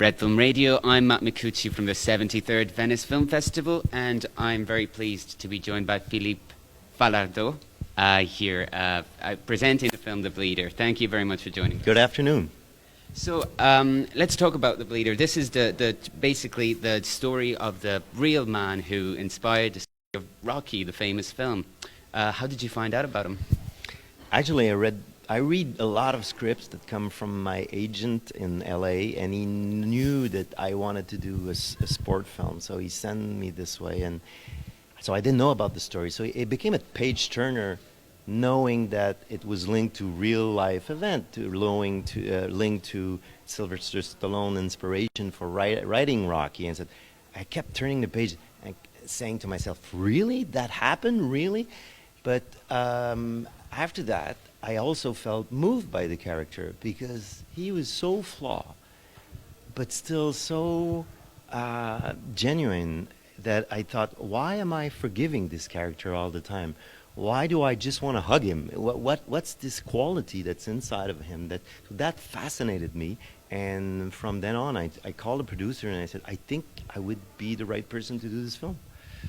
Red Film Radio. I'm Matt Micucci from the 73rd Venice Film Festival, and I'm very pleased to be joined by Philippe Falardeau here presenting the film The Bleeder. Thank you very much for joining us. Good afternoon. So let's talk about The Bleeder. This is basically the story of the real man who inspired the story of Rocky, the famous film. How did you find out about him? Actually, I read a lot of scripts that come from my agent in LA, and he knew that I wanted to do a sport film, so he sent me this way, and so I didn't know about the story. So it became a page turner, knowing that it was linked to real life event, linked to Sylvester Stallone inspiration for writing Rocky, and I kept turning the page and saying to myself, "Really, that happened? Really?" But after that, I also felt moved by the character because he was so flawed, but still so genuine that I thought, why am I forgiving this character all the time? Why do I just want to hug him? What's this quality that's inside of him that fascinated me? And from then on, I called the producer and I said, I think I would be the right person to do this film.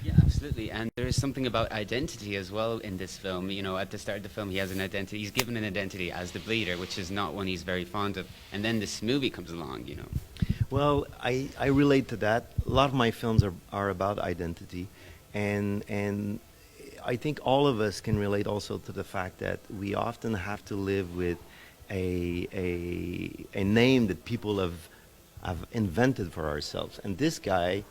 Yeah, absolutely. And there is something about identity as well in this film. You know, at the start of the film, he has an identity. He's given an identity as the Bleeder, which is not one he's very fond of. And then this movie comes along, you know. Well, I relate to that. A lot of my films are about identity. And I think all of us can relate also to the fact that we often have to live with a name that people have invented for ourselves. And this guy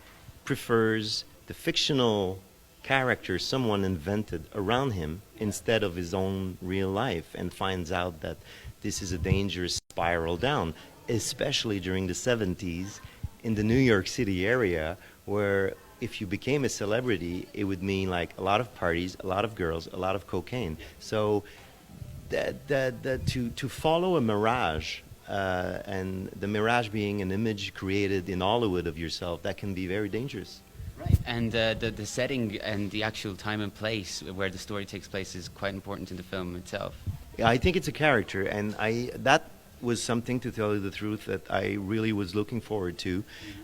prefers the fictional character someone invented around him instead of his own real life, and finds out that this is a dangerous spiral down, especially during the 70s in the New York City area, where if you became a celebrity, it would mean like a lot of parties, a lot of girls, a lot of cocaine. So to follow a mirage, and the mirage being an image created in Hollywood of yourself, that can be very dangerous. Right, and the setting and the actual time and place where the story takes place is quite important in the film itself. Yeah, I think it's a character, and that was something, to tell you the truth, that I really was looking forward to.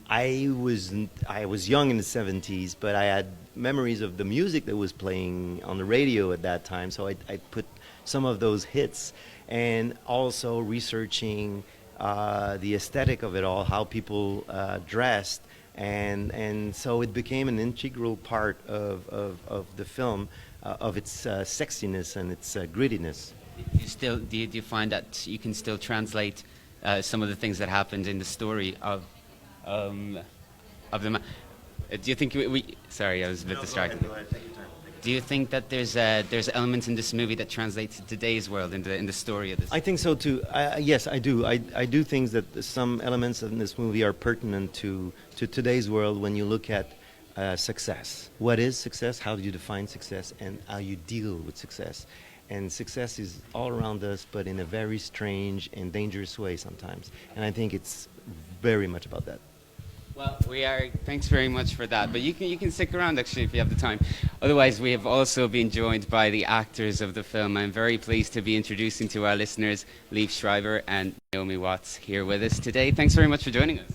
I was young in the 70s, but I had memories of the music that was playing on the radio at that time, so I put some of those hits, and also researching the aesthetic of it all, how people dressed. And so it became an integral part of the film, of its sexiness and its grittiness. Do you find that you can still translate some of the things that happened in the story of the man? Do you think sorry, I was a bit distracted. Go ahead, take your time. Do you think that there's elements in this movie that translate to today's world in the story of this? I think so too. Yes, I do. I do think that some elements in this movie are pertinent to today's world when you look at success. What is success? How do you define success? And how you deal with success? And success is all around us, but in a very strange and dangerous way sometimes. And I think it's very much about that. Well, thanks very much for that. But you can stick around, actually, if you have the time. Otherwise, we have also been joined by the actors of the film. I'm very pleased to be introducing to our listeners Liev Schreiber and Naomi here with us today. Thanks very much for joining us.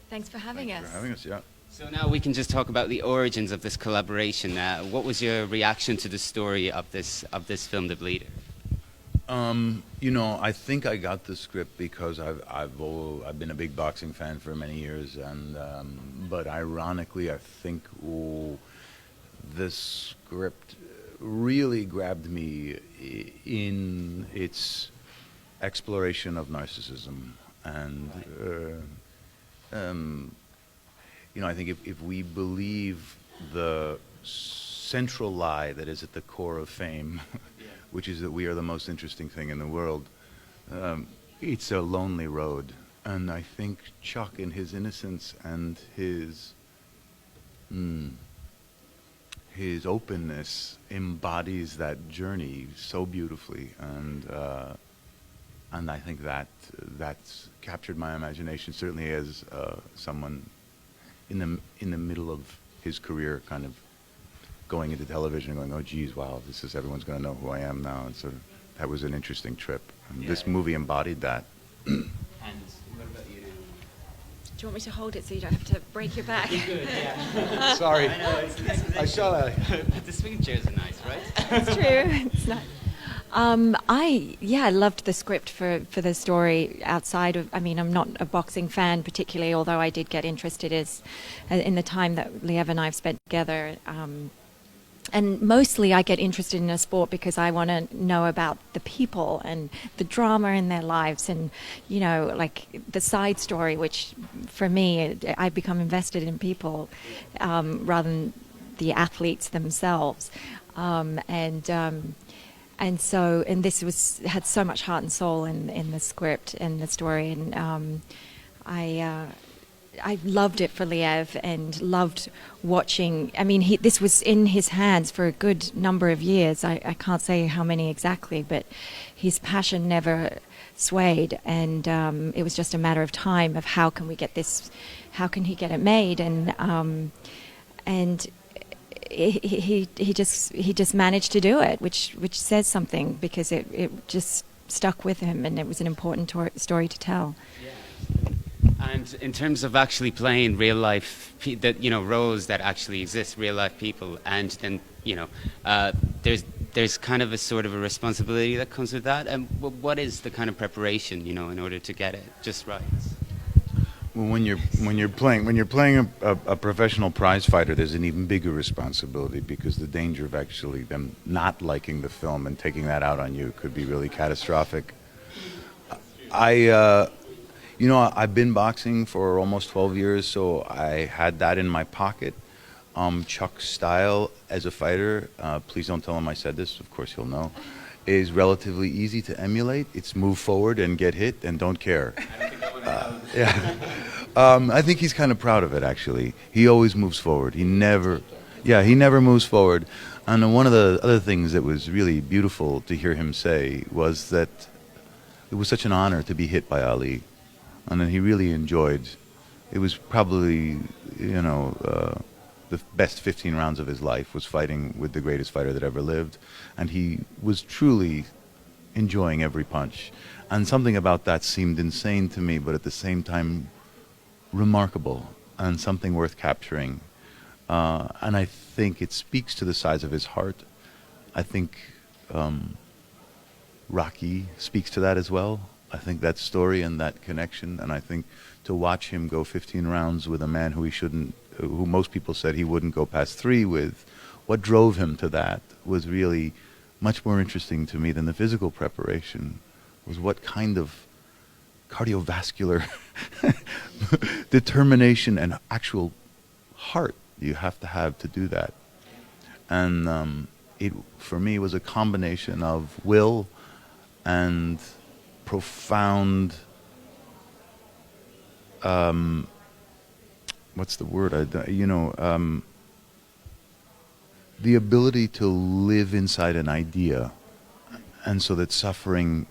Thanks for having us. Thanks for having us, yeah. So now we can just talk about the origins of this collaboration. What was your reaction to the story of this film, The Bleeder? You know, I think I got the script because I've been a big boxing fan for many years, and but ironically, I think this script really grabbed me in its exploration of narcissism, and you know, I think if we believe the central lie that is at the core of fame, which is that we are the most interesting thing in the world, it's a lonely road. And I think Chuck, in his innocence and his openness, embodies that journey so beautifully. And I think that's captured my imagination, certainly as someone in the middle of his career, kind of going into television and going, oh geez, wow, everyone's going to know who I am now. And so that was an interesting trip. And this movie embodied that. And what about you? you want me to hold it so you don't have to break your back? Good, yeah. Sorry. I know, I saw that. the swing chairs are nice, right? It's true. It's not. I loved the script for the story. Outside of, I mean, I'm not a boxing fan particularly, although I did get interested in the time that Liev and I have spent together. And mostly I get interested in a sport because I want to know about the people and the drama in their lives and, you know, like the side story, which for me, I become invested in people rather than the athletes themselves. And this had so much heart and soul in the script and the story. And I loved it for Liev and loved watching. I mean, this was in his hands for a good number of years. I can't say how many exactly, but his passion never swayed. And it was just a matter of time of how can we get this, how can he get it made? And he just managed to do it, which says something because it just stuck with him and it was an important story to tell. Yeah. And in terms of actually playing real life, roles that actually exist, real life people, and then there's kind of a sort of a responsibility that comes with that. And what is the kind of preparation, in order to get it just right? Well, when you're playing a professional prize fighter, there's an even bigger responsibility because the danger of actually them not liking the film and taking that out on you could be really catastrophic. I've been boxing for almost 12 years, so I had that in my pocket. Chuck's style as a fighter, please don't tell him I said this, of course he'll know, is relatively easy to emulate. It's move forward and get hit and don't care. I think he's kind of proud of it, actually. He always moves forward. He never moves forward. And one of the other things that was really beautiful to hear him say was that it was such an honor to be hit by Ali. And then he really enjoyed. It was probably, the best 15 rounds of his life was fighting with the greatest fighter that ever lived. And he was truly enjoying every punch. And something about that seemed insane to me, but at the same time remarkable and something worth capturing. And I think it speaks to the size of his heart. I think Rocky speaks to that as well. I think that story and that connection, and I think to watch him go 15 rounds with a man who most people said he wouldn't go past 3 with, what drove him to that was really much more interesting to me than the physical preparation, was what kind of cardiovascular determination and actual heart you have to do that. And it, for me, was a combination of will and profound, what's the word? The ability to live inside an idea, and so that suffering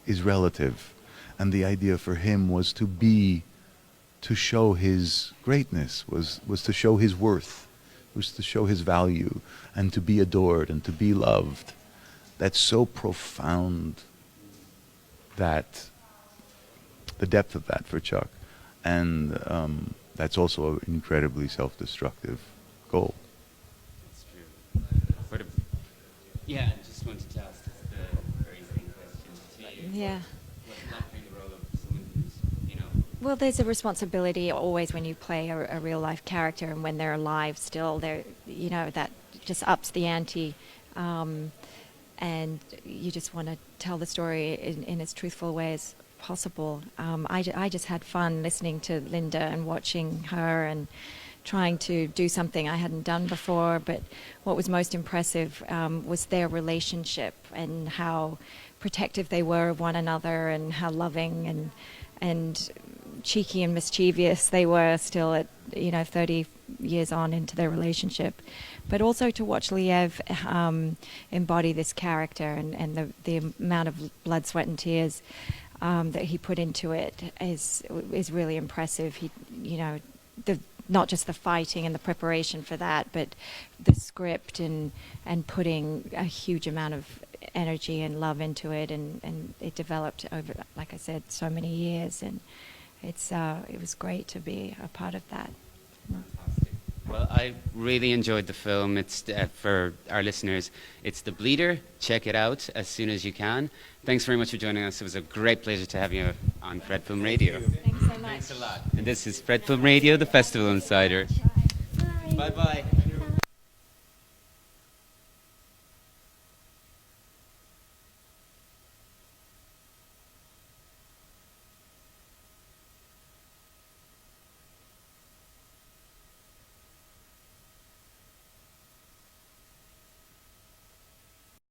is relative. And the idea for him was to show his greatness, was to show his worth, was to show his value, and to be adored and to be loved. That's so profound, that the depth of that for Chuck. And that's also an incredibly self-destructive goal. That's true. I just wanted to ask the very same question to you. Yeah. What's not playing the role of someone who's, Well, there's a responsibility always when you play a real life character, and when they're alive still, that just ups the ante. And you just want to tell the story in as truthful a way as possible. I just had fun listening to Linda and watching her and trying to do something I hadn't done before. But what was most impressive was their relationship and how protective they were of one another, and how loving and cheeky and mischievous they were still at 30 years on into their relationship. But also to watch Liev embody this character and the amount of blood, sweat, and tears that he put into it is really impressive. He, not just the fighting and the preparation for that, but the script and putting a huge amount of energy and love into it, and it developed over, like I said, so many years, it was great to be a part of that. Well, I really enjoyed the film. It's for our listeners, it's The Bleeder. Check it out as soon as you can. Thanks very much for joining us. It was a great pleasure to have you on Fred Film Radio. Thanks so much. Thanks a lot. And this is Fred Film Radio, the Festival Insider. Bye-bye.